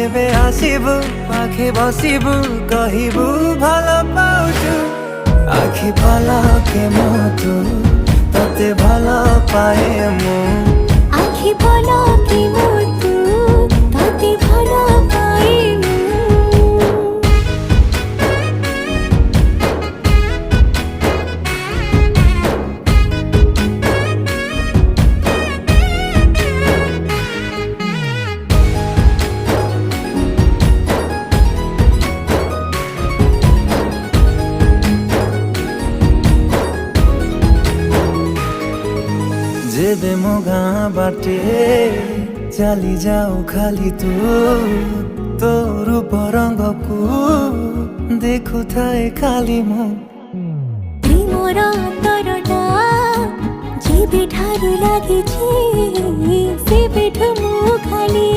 যেবে আসিবু পাখে বসিবু কহিবু ভাল পাউছু আখি পলকে মতু ততে ভাল পায়ে মু আখি পলকে মতু ততে ভাল পায়ে মু जेबे मो गाँ बाटे चली जाऊ खाली तू तो रूप रंग को देखु थाए खाली मु प्रेमर अंतरटा जेबे ठारू लागिछि सेबेठु मु खाली